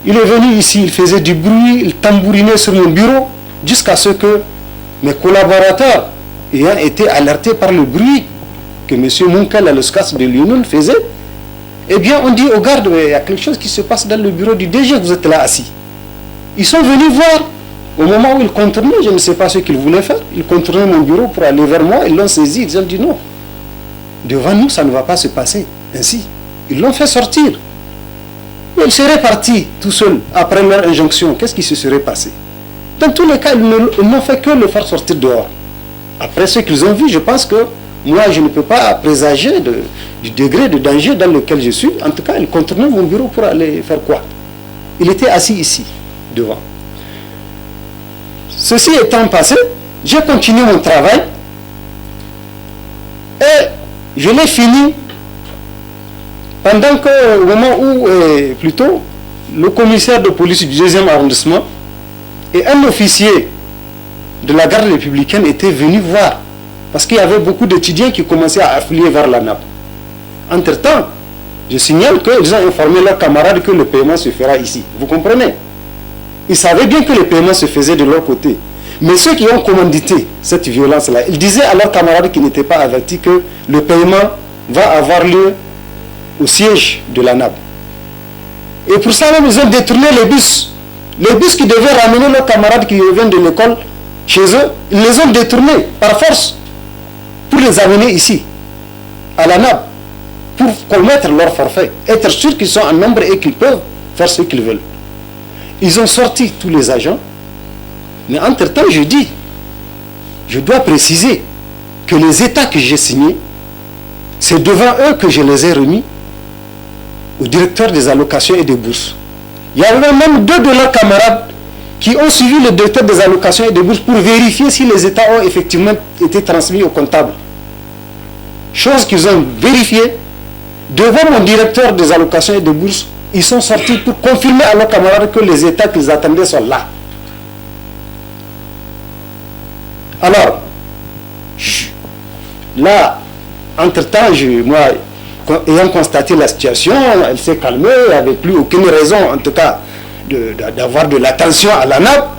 W: il est venu ici, il faisait du bruit, il tambourinait sur mon bureau, jusqu'à ce que mes collaborateurs, ayant été alertés par le bruit que M. Munkel, le SCAS de l'Union, faisait, eh bien, on dit aux gardes, il y a quelque chose qui se passe dans le bureau du DG, vous êtes là assis. Ils sont venus voir, au moment où ils contournaient, je ne sais pas ce qu'ils voulaient faire, ils contournaient mon bureau pour aller vers moi, ils l'ont saisi, ils ont dit non. Devant nous, ça ne va pas se passer ainsi. Ils l'ont fait sortir. Mais il serait parti tout seul, après leur injonction, qu'est-ce qui se serait passé? Dans tous les cas, ils n'ont fait que le faire sortir dehors. Après ce qu'ils ont vu, je pense que moi, je ne peux pas présager du degré de danger dans lequel je suis. En tout cas, ils contournaient mon bureau pour aller faire quoi? Il était assis ici, devant. Ceci étant passé, j'ai continué mon travail et je l'ai fini pendant que, au moment où, plutôt, le commissaire de police du 2e arrondissement et un officier de la garde républicaine étaient venus voir. Parce qu'il y avait beaucoup d'étudiants qui commençaient à affluer vers la nappe. Entre-temps, je signale qu'ils ont informé leurs camarades que le paiement se fera ici. Vous comprenez? Ils savaient bien que le paiement se faisait de leur côté. Mais ceux qui ont commandité cette violence-là, ils disaient à leurs camarades qui n'étaient pas avertis que le paiement va avoir lieu au siège de la nappe. Et pour ça même, ils ont détourné les bus. Les bus qui devaient ramener leurs camarades qui reviennent de l'école chez eux, ils les ont détournés par force pour les amener ici, à la nappe, pour commettre leur forfait, être sûr qu'ils sont en nombre et qu'ils peuvent faire ce qu'ils veulent. Ils ont sorti tous les agents, mais entre-temps, je dis, je dois préciser que les états que j'ai signés, c'est devant eux que je les ai remis au directeur des allocations et des bourses. Il y avait même 2 de leurs camarades qui ont suivi le directeur des allocations et des bourses pour vérifier si les états ont effectivement été transmis au comptable. Chose qu'ils ont vérifiée devant mon directeur des allocations et des bourses. Ils sont sortis pour confirmer à leurs camarades que les états qu'ils attendaient sont là. Alors, là, entre-temps, moi, ayant constaté la situation, elle s'est calmée, il n'y avait plus aucune raison, en tout cas, d'avoir de l'attention à la nappe.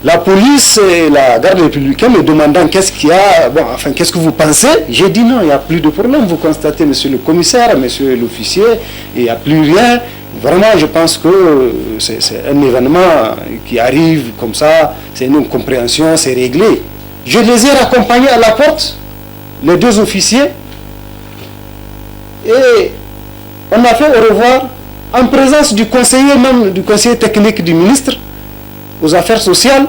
W: La police et la garde républicaine me demandant qu'est-ce qu'il y a, bon, enfin, qu'est-ce que vous pensez? J'ai dit non, il n'y a plus de problème, vous constatez, monsieur le commissaire, monsieur l'officier, il n'y a plus rien. Vraiment, je pense que c'est un événement qui arrive comme ça, c'est une incompréhension, c'est réglé. Je les ai raccompagnés à la porte, les 2 officiers, et on a fait au revoir en présence du conseiller, même du conseiller technique du ministre aux affaires sociales,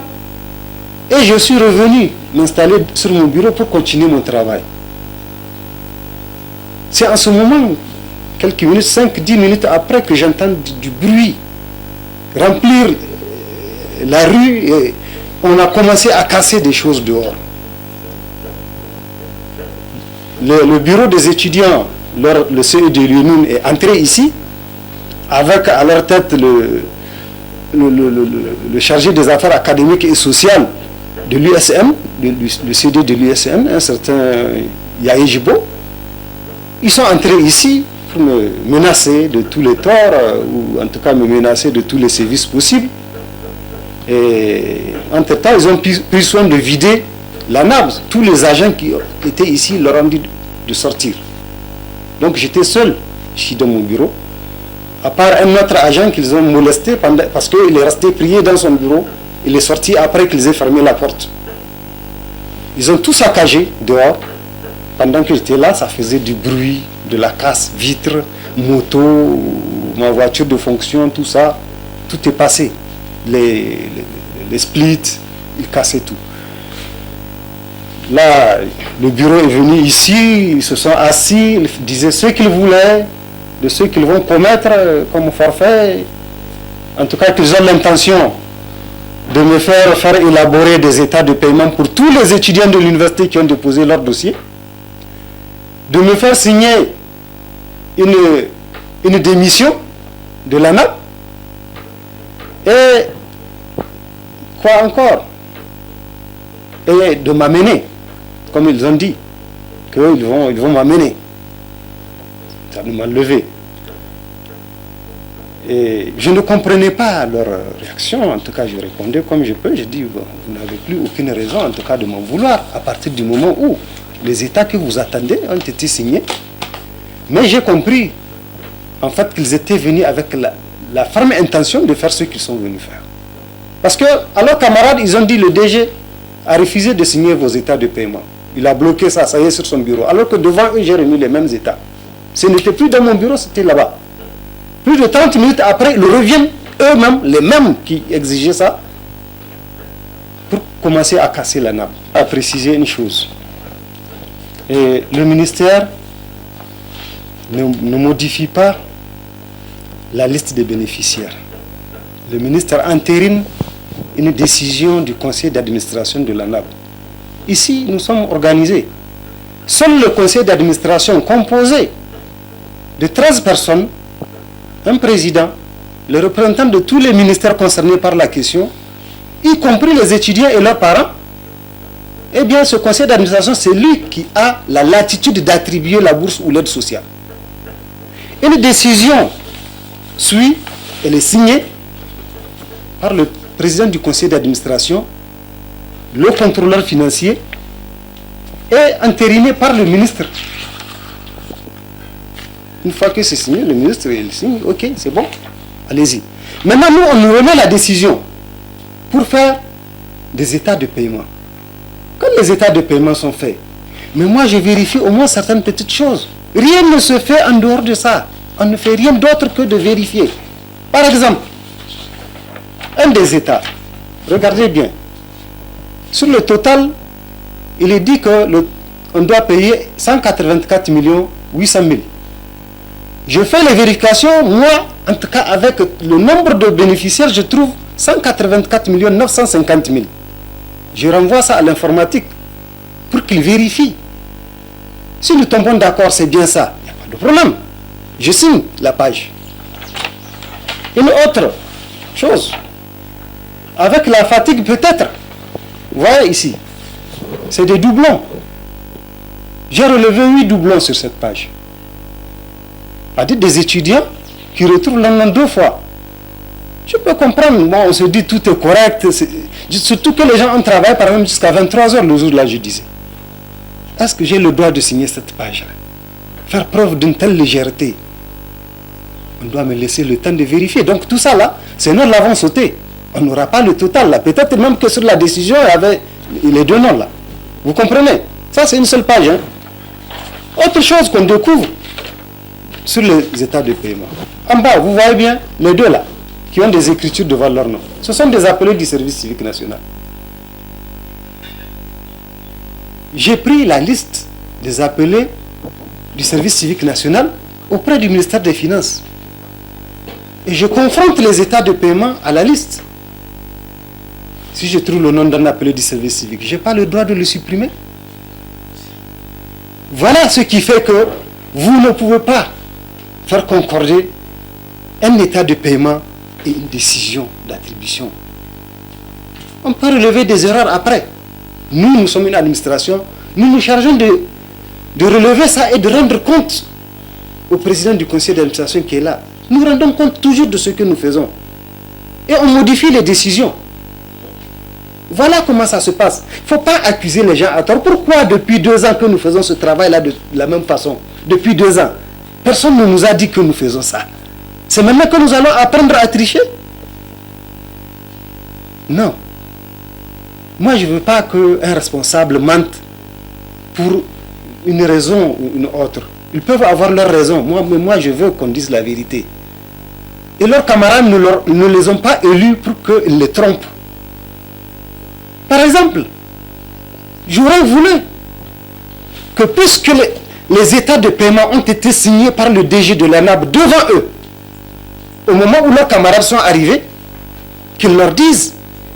W: et je suis revenu m'installer sur mon bureau pour continuer mon travail. C'est en ce moment, quelques minutes, 5-10 minutes après, que j'entends du bruit remplir la rue et on a commencé à casser des choses dehors. Le bureau des étudiants, le CE de l'UNUN est entré ici avec à leur tête le chargé des affaires académiques et sociales de l'USM, le CD de l'USM, un certain Yahijibo. Ils sont entrés ici pour me menacer de tous les torts, ou en tout cas me menacer de tous les services possibles. Et entre-temps, ils ont pris soin de vider la nappe. Tous les agents qui étaient ici leur ont dit de sortir. Donc j'étais seul. ici dans mon bureau, à part un autre agent qu'ils ont molesté parce qu'il est resté prié dans son bureau. Il est sorti après qu'ils aient fermé la porte. Ils ont tout saccagé dehors. Pendant que j'étais là, ça faisait du bruit, de la casse, vitres, moto, ma voiture de fonction, tout ça. Tout est passé. Les splits, ils cassaient tout. Là, le bureau est venu ici, ils se sont assis, ils disaient ce qu'ils voulaient, de ce qu'ils vont commettre comme forfait. En tout cas, qu'ils ont l'intention de me faire élaborer des états de paiement pour tous les étudiants de l'université qui ont déposé leur dossier, de me faire signer une démission de l'ANAP, et quoi encore, et de m'amener, comme ils ont dit, qu'ils vont m'amener. Ça m'a levé. Et je ne comprenais pas leur réaction. En tout cas, je répondais comme je peux. Je dis, bon, vous n'avez plus aucune raison, en tout cas, de m'en vouloir, à partir du moment où les états que vous attendez ont été signés. Mais j'ai compris, en fait, qu'ils étaient venus avec la ferme intention de faire ce qu'ils sont venus faire. Parce que, à leurs camarades, ils ont dit, le DG a refusé de signer vos états de paiement. Il a bloqué ça y est, sur son bureau. Alors que devant eux, j'ai remis les mêmes états. Ce n'était plus dans mon bureau, c'était là-bas. Plus de 30 minutes après, ils reviennent eux-mêmes, les mêmes qui exigeaient ça, pour commencer à casser la nappe. À préciser une chose. Et le ministère ne modifie pas la liste des bénéficiaires. Le ministère entérine une décision du conseil d'administration de la NAB. Ici, nous sommes organisés. Seul le conseil d'administration composé de 13 personnes, un président, les représentants de tous les ministères concernés par la question, y compris les étudiants et leurs parents, eh bien ce conseil d'administration, c'est lui qui a la latitude d'attribuer la bourse ou l'aide sociale. Une décision suit, elle est signée par le président du conseil d'administration, le contrôleur financier, et entérinée par le ministre. Une fois que c'est signé, le ministre il signe, ok, c'est bon, allez-y. Maintenant, nous, on nous remet la décision pour faire des états de paiement. Quand les états de paiement sont faits, mais moi je vérifie au moins certaines petites choses. Rien ne se fait en dehors de ça. On ne fait rien d'autre que de vérifier. Par exemple, un des états, regardez bien, sur le total, il est dit qu'on doit payer 184 800 000. Je fais les vérifications, moi, en tout cas avec le nombre de bénéficiaires, je trouve 184 950 000. Je renvoie ça à l'informatique pour qu'il vérifie. Si nous tombons d'accord, c'est bien ça, il n'y a pas de problème. Je signe la page. Une autre chose, avec la fatigue peut-être, vous voyez ici, c'est des doublons. J'ai relevé 8 doublons sur cette page. C'est-à-dire des étudiants qui retrouvent le nom 2 fois. Je peux comprendre, moi on se dit tout est correct, surtout que les gens ont travaillé par exemple jusqu'à 23h le jour là, je disais. Est-ce que j'ai le droit de signer cette page-là? Faire preuve d'une telle légèreté. On doit me laisser le temps de vérifier. Donc tout ça là, c'est nous l'avons sauté. On n'aura pas le total là. Peut-être même que sur la décision, il y avait les 2 noms là. Vous comprenez? Ça c'est une seule page. Hein. Autre chose qu'on découvre sur les états de paiement. En bas, vous voyez bien les 2 là, qui ont des écritures devant leur nom. Ce sont des appelés du service civique national. J'ai pris la liste des appelés du service civique national auprès du ministère des Finances. Et je confronte les états de paiement à la liste. Si je trouve le nom d'un appelé du service civique, je n'ai pas le droit de le supprimer. Voilà ce qui fait que vous ne pouvez pas faire concorder un état de paiement et une décision d'attribution. On peut relever des erreurs après. Nous sommes une administration, nous nous chargeons de relever ça et de rendre compte au président du conseil d'administration qui est là. Nous rendons compte toujours de ce que nous faisons. Et on modifie les décisions. Voilà comment ça se passe. Il ne faut pas accuser les gens à tort. Pourquoi depuis 2 ans que nous faisons ce travail-là de la même façon? Depuis 2 ans. Personne ne nous a dit que nous faisons ça. C'est maintenant que nous allons apprendre à tricher? Non. Moi, je ne veux pas qu'un responsable mente pour une raison ou une autre. Ils peuvent avoir leur raison. Moi, je veux qu'on dise la vérité. Et leurs camarades ne les ont pas élus pour qu'ils les trompent. Par exemple, j'aurais voulu que puisque les états de paiement ont été signés par le DG de l'ANAB devant eux, au moment où leurs camarades sont arrivés, qu'ils leur disent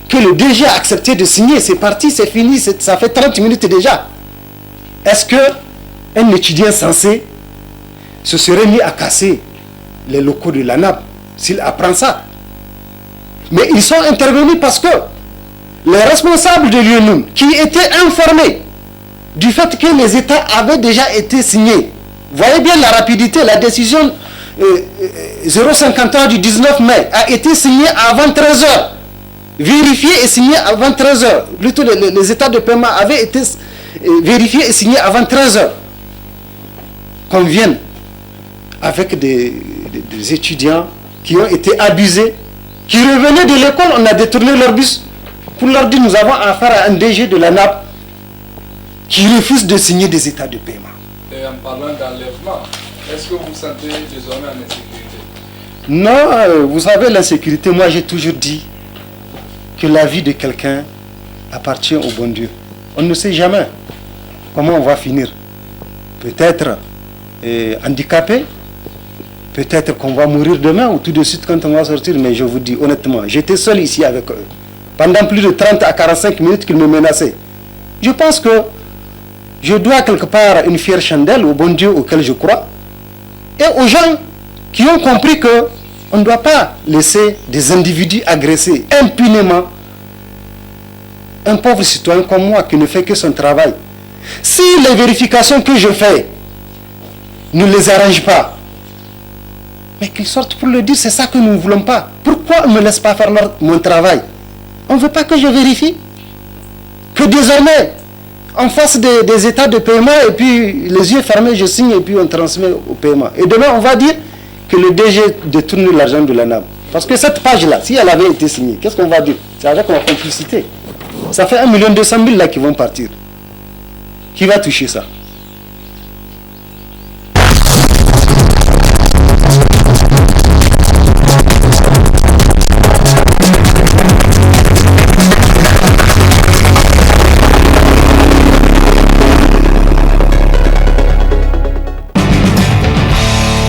W: que le DG a accepté de signer, c'est parti, c'est fini, ça fait 30 minutes déjà. Est-ce qu'un étudiant censé se serait mis à casser les locaux de l'ANAB s'il apprend ça? Mais ils sont intervenus parce que les responsables de l'UNUM, qui étaient informés du fait que les États avaient déjà été signés, voyez bien la rapidité, la décision 053 du 19 mai a été signée avant 13h, vérifiée et signée avant 13h. Plutôt les États de paiement avaient été vérifiés et signés avant 13h. Qu'on vienne avec des étudiants qui ont été abusés, qui revenaient de l'école, on a détourné leur bus pour leur dire nous avons affaire à un DG de l'ANAP qui refuse de signer des états de paiement.
A: Et en parlant d'enlèvement, est-ce que vous vous sentez désormais en insécurité?
W: Non, vous savez, l'insécurité, moi j'ai toujours dit que la vie de quelqu'un appartient au bon Dieu. On ne sait jamais comment on va finir. Peut-être handicapé, peut-être qu'on va mourir demain ou tout de suite quand on va sortir, mais je vous dis honnêtement, j'étais seul ici avec eux. Pendant plus de 30 à 45 minutes qu'ils me menaçaient. Je pense que je dois quelque part une fière chandelle au bon Dieu auquel je crois et aux gens qui ont compris que on ne doit pas laisser des individus agresser impunément un pauvre citoyen comme moi qui ne fait que son travail. Si les vérifications que je fais ne les arrangent pas, mais qu'ils sortent pour le dire, c'est ça que nous ne voulons pas. Pourquoi on ne me laisse pas faire mon travail? On ne veut pas que je vérifie. Que désormais, on fasse des états de paiement et puis les yeux fermés, je signe et puis on transmet au paiement. Et demain, on va dire que le DG détourne l'argent de l'ANAB. Parce que cette page-là, si elle avait été signée, qu'est-ce qu'on va dire? C'est avec la complicité. Ça fait 1 200 000 là qui vont partir. Qui va toucher ça?